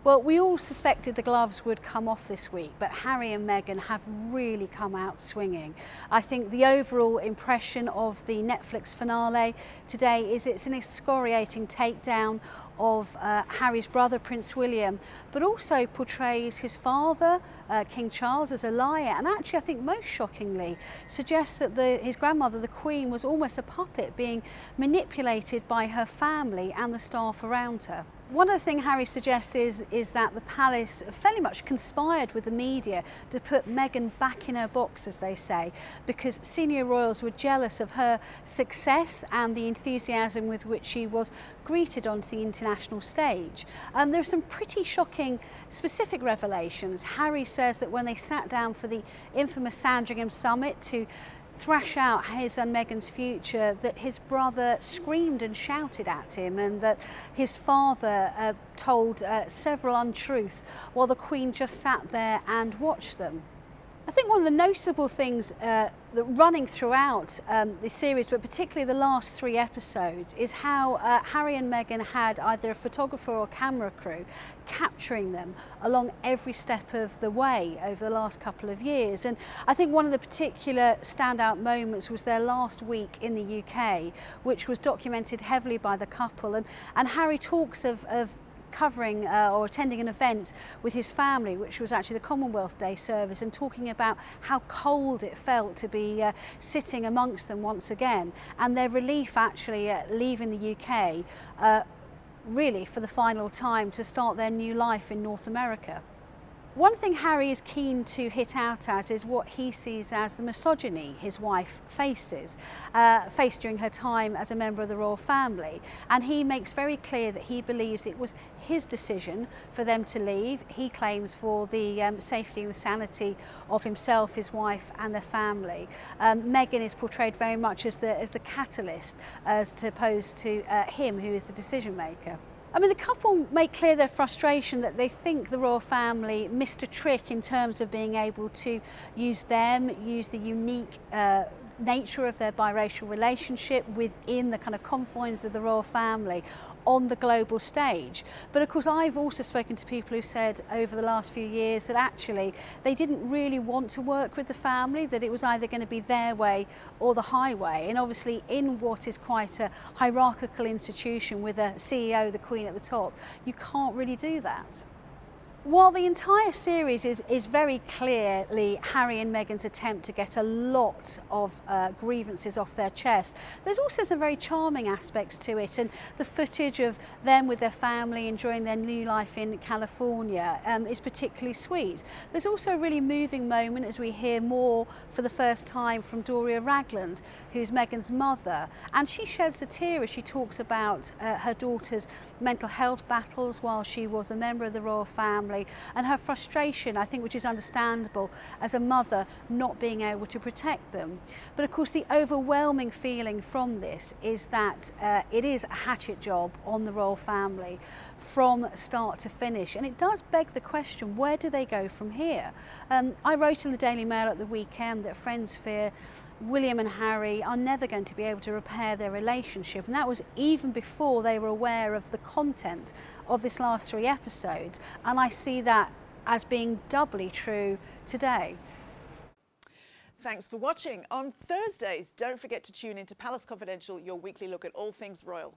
Well, we all suspected the gloves would come off this week, but Harry and Meghan have really come out swinging. I think the overall impression of the Netflix finale today is it's an excoriating takedown of Harry's brother, Prince William, but also portrays his father, King Charles, as a liar, and actually I think most shockingly suggests that his grandmother, the Queen, was almost a puppet being manipulated by her family and the staff around her. One other thing Harry suggests is that the palace fairly much conspired with the media to put Meghan back in her box, as they say, because senior royals were jealous of her success and the enthusiasm with which she was greeted onto the international stage. There are some pretty shocking specific revelations. Harry says that when they sat down for the infamous Sandringham summit to thrash out his and Meghan's future, that his brother screamed and shouted at him, and that his father told several untruths while the Queen just sat there and watched them. I think one of the noticeable things that running throughout the series, but particularly the last 3 episodes, is how Harry and Meghan had either a photographer or camera crew capturing them along every step of the way over the last couple of years. And I think one of the particular standout moments was their last week in the UK, which was documented heavily by the couple. And Harry talks of covering or attending an event with his family, which was actually the Commonwealth Day service, and talking about how cold it felt to be sitting amongst them once again, and their relief actually at leaving the UK really for the final time to start their new life in North America. One thing Harry is keen to hit out at is what he sees as the misogyny his wife faced during her time as a member of the royal family. And he makes very clear that he believes it was his decision for them to leave. He claims for the safety and the sanity of himself, his wife and their family. Meghan is portrayed very much as the catalyst, as opposed to him, who is the decision maker. I mean, the couple make clear their frustration that they think the royal family missed a trick in terms of being able to use the unique nature of their biracial relationship within the kind of confines of the royal family on the global stage. But of course, I've also spoken to people who said over the last few years that actually they didn't really want to work with the family, that it was either going to be their way or the highway. And obviously in what is quite a hierarchical institution with a CEO, the Queen, at the top, you can't really do that. While the entire series is very clearly Harry and Meghan's attempt to get a lot of grievances off their chest, there's also some very charming aspects to it, and the footage of them with their family enjoying their new life in California is particularly sweet. There's also a really moving moment as we hear more for the first time from Doria Ragland, who's Meghan's mother, and she sheds a tear as she talks about her daughter's mental health battles while she was a member of the royal family, and her frustration, I think, which is understandable as a mother not being able to protect them. But of course the overwhelming feeling from this is that it is a hatchet job on the royal family from start to finish, and it does beg the question, where do they go from here? I wrote in the Daily Mail at the weekend that friends fear William and Harry are never going to be able to repair their relationship, and that was even before they were aware of the content of this last 3 episodes, and I see that as being doubly true today. Thanks for watching. On Thursdays, don't forget to tune into Palace Confidential, your weekly look at all things royal.